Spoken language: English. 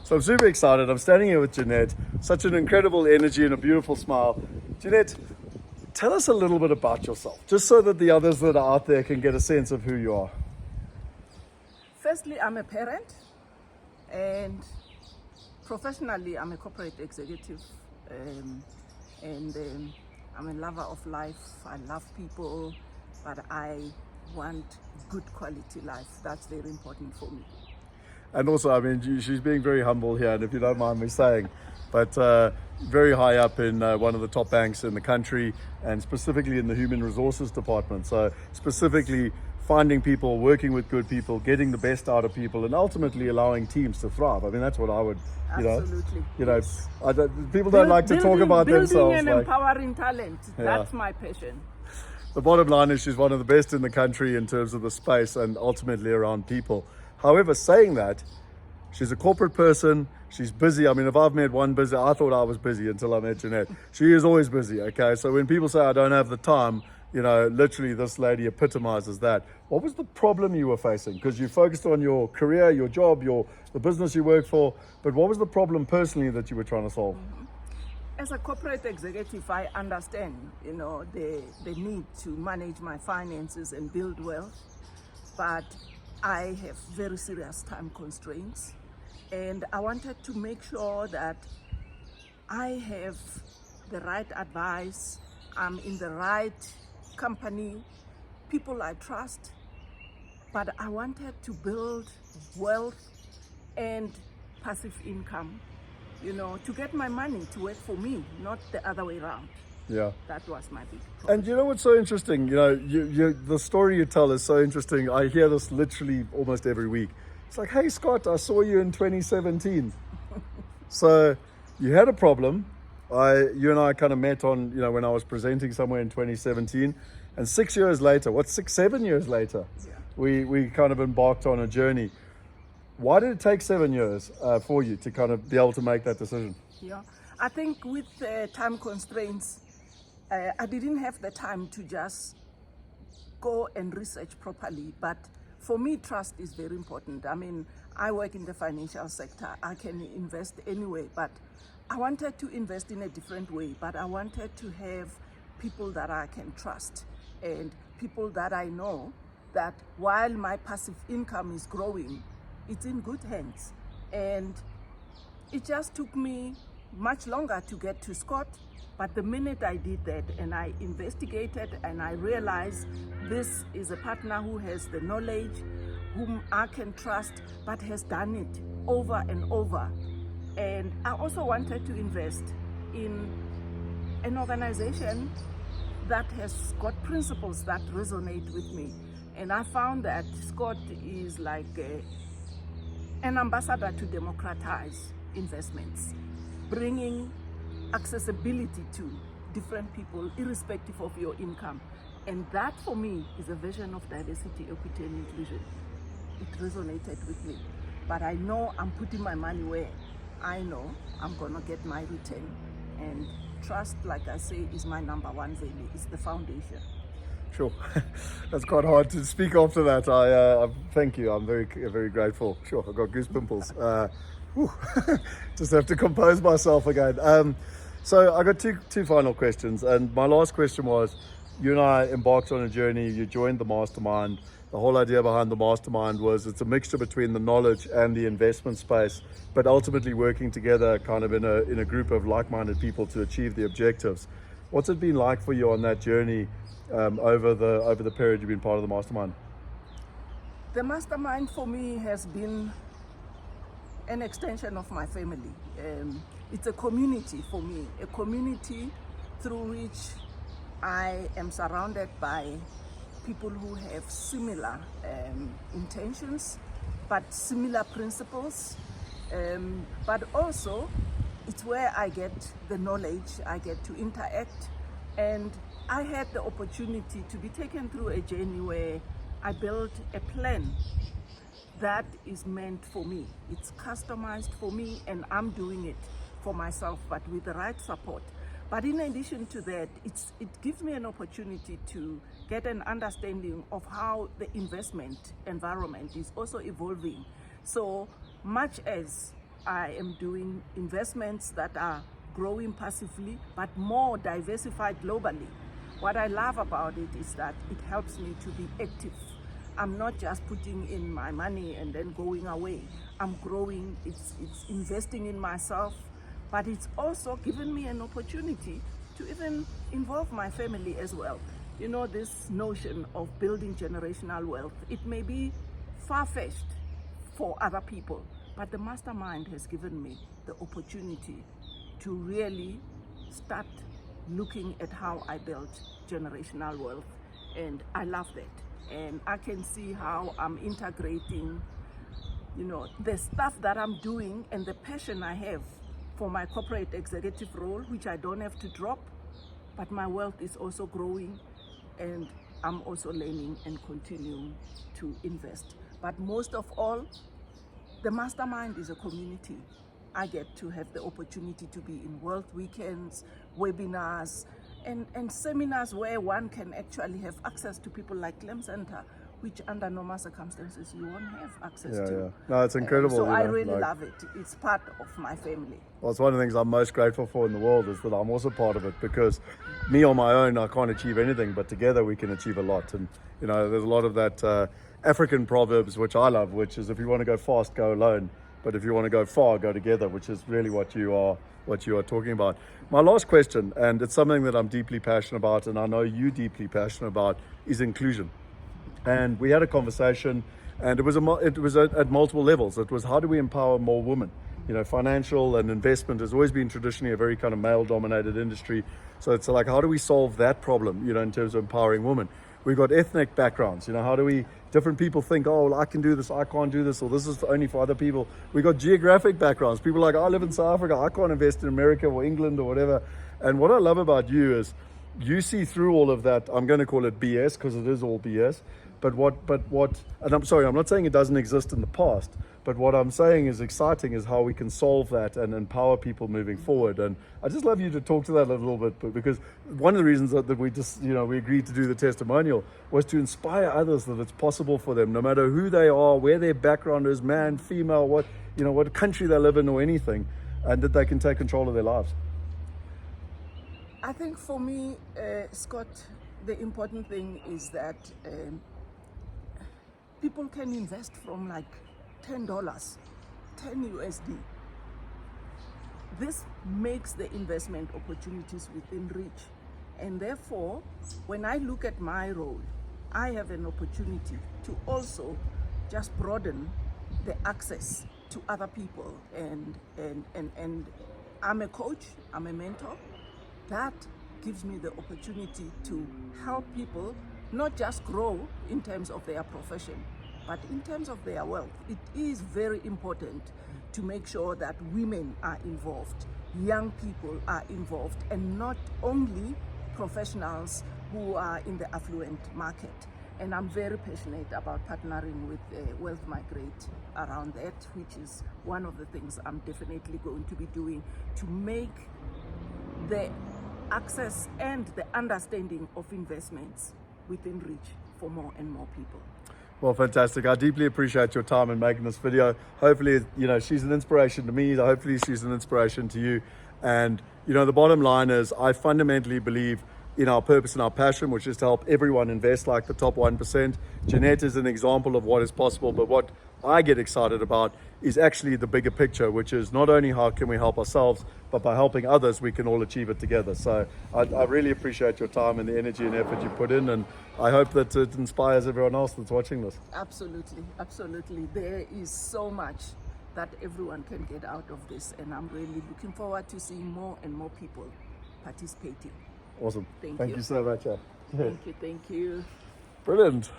So I'm super excited. I'm standing here with Jeanette. Such an incredible energy and a beautiful smile. Jeanette, tell us a little bit about yourself, just so that the others that are out there can get a sense of who you are. Firstly, I'm a parent, and professionally, I'm a corporate executive, and I'm a lover of life. I love people, but I want good quality life. That's very important for me. And also, I mean, she's being very humble here, and if you don't mind me saying, but very high up in one of the top banks in the country, and specifically in the human resources department. So specifically finding people, working with good people, getting the best out of people, and ultimately allowing teams to thrive. I mean, that's what I would, Absolutely. Yes. People don't like to talk about themselves. Building and empowering talent. That's my passion. The bottom line is she's one of the best in the country in terms of the space and ultimately around people. However, saying that, she's a corporate person. She's busy. I mean, if I've met one busy, I thought I was busy until I met Jeanette. She is always busy, okay? So when people say I don't have the time, literally this lady epitomizes that. What was the problem you were facing? Because you focused on your career, your job, the business you work for, but what was the problem personally that you were trying to solve? Mm-hmm. As a corporate executive, I understand, the need to manage my finances and build wealth, but I have very serious time constraints, and I wanted to make sure that I have the right advice, I'm in the right company, people I trust, but I wanted to build wealth and passive income, to get my money to work for me, not the other way around. Yeah. That was my big problem. And you know what's so interesting? The story you tell is so interesting. I hear this literally almost every week. It's like, hey, Scott, I saw you in 2017. So you had a problem. You and I kind of met on, when I was presenting somewhere in 2017. And 6 years later, 7 years later, we kind of embarked on a journey. Why did it take 7 years for you to kind of be able to make that decision? Yeah, I think with time constraints, I didn't have the time to just go and research properly, but for me, trust is very important. I mean, I work in the financial sector. I can invest anyway, but I wanted to invest in a different way, but I wanted to have people that I can trust and people that I know that while my passive income is growing, it's in good hands. And it just took me much longer to get to Scott, but the minute I did that and I investigated and I realized this is a partner who has the knowledge, whom I can trust, but has done it over and over. And I also wanted to invest in an organization that has got principles that resonate with me. And I found that Scott is like an ambassador to democratize investments, bringing accessibility to different people irrespective of your income. And that for me is a vision of diversity, equity and inclusion. It resonated with me, but I know I'm putting my money where I know I'm gonna get my return, and trust, like I say, is my number one value. It's the foundation. Sure. That's quite hard to speak after that. I thank you. I'm very grateful. Sure, I've got goose pimples. Just have to compose myself again. So I got two final questions, and my last question was, you and I embarked on a journey. You joined the Mastermind. The whole idea behind the Mastermind was it's a mixture between the knowledge and the investment space, but ultimately working together kind of in a group of like-minded people to achieve the objectives. What's it been like for you on that journey over the period you've been part of the Mastermind? The Mastermind for me has been an extension of my family. It's a community for me, a community through which I am surrounded by people who have similar intentions, but similar principles. But also, it's where I get the knowledge, I get to interact, and I had the opportunity to be taken through a journey where I built a plan that is meant for me. It's customized for me, and I'm doing it for myself, but with the right support. But in addition to that, it gives me an opportunity to get an understanding of how the investment environment is also evolving. So much as I am doing investments that are growing passively, but more diversified globally. What I love about it is that it helps me to be active. I'm not just putting in my money and then going away. I'm growing, it's investing in myself, but it's also given me an opportunity to even involve my family as well. You know, this notion of building generational wealth, it may be far-fetched for other people, but the Mastermind has given me the opportunity to really start looking at how I build generational wealth, and I love that. And I can see how I'm integrating, you know, the stuff that I'm doing and the passion I have for my corporate executive role, which I don't have to drop, but my wealth is also growing, and I'm also learning and continuing to invest. But most of all, the Mastermind is a community. I get to have the opportunity to be in wealth weekends, webinars, and seminars where one can actually have access to people like Clem Center, which under normal circumstances you won't have access to. Yeah. No, it's incredible. So I really love it. It's part of my family. Well, it's one of the things I'm most grateful for in the world is that I'm also part of it, because me on my own, I can't achieve anything, but together we can achieve a lot. And, you know, there's a lot of that African proverbs, which I love, which is if you want to go fast, go alone. But if you want to go far, go together, which is really what you are talking about. My last question, and it's something that I'm deeply passionate about, and I know you're deeply passionate about, is inclusion. And we had a conversation, and it was at multiple levels. It was, how do we empower more women? You know, financial and investment has always been traditionally a very kind of male-dominated industry. So it's like, how do we solve that problem, you know, in terms of empowering women? We've got ethnic backgrounds, you know, how do we, different people think, oh, well, I can do this, I can't do this, or this is only for other people. We've got geographic backgrounds. People are like, I live in South Africa, I can't invest in America or England or whatever. And what I love about you is you see through all of that. I'm going to call it BS because it is all BS. But what, and I'm sorry, I'm not saying it doesn't exist in the past, but what I'm saying is exciting is how we can solve that and empower people moving forward. And I just love you to talk to that a little bit, because one of the reasons that we just, you know, we agreed to do the testimonial was to inspire others that it's possible for them, no matter who they are, where their background is, man, female, what, you know, what country they live in or anything, and that they can take control of their lives. I think for me, Scott, the important thing is that people can invest from like $10, 10 USD. This makes the investment opportunities within reach. And therefore, when I look at my role, I have an opportunity to also just broaden the access to other people. And I'm a coach, I'm a mentor. That gives me the opportunity to help people not just grow in terms of their profession, but in terms of their wealth. It is very important to make sure that women are involved, young people are involved, and not only professionals who are in the affluent market. And I'm very passionate about partnering with Wealth Migrate around that, which is one of the things I'm definitely going to be doing to make the access and the understanding of investments within reach for more and more people. Well, fantastic. I deeply appreciate your time in making this video. Hopefully, you know, she's an inspiration to me. Hopefully she's an inspiration to you. And, you know, the bottom line is I fundamentally believe in our purpose and our passion, which is to help everyone invest like the top 1%. Jeanette is an example of what is possible, but what I get excited about is actually the bigger picture, which is not only how can we help ourselves, but by helping others, we can all achieve it together. So I really appreciate your time and the energy and effort you put in, and I hope that it inspires everyone else that's watching this. Absolutely, absolutely. There is so much that everyone can get out of this, and I'm really looking forward to seeing more and more people participating. Awesome. Thank you you so much. Thank you. Brilliant.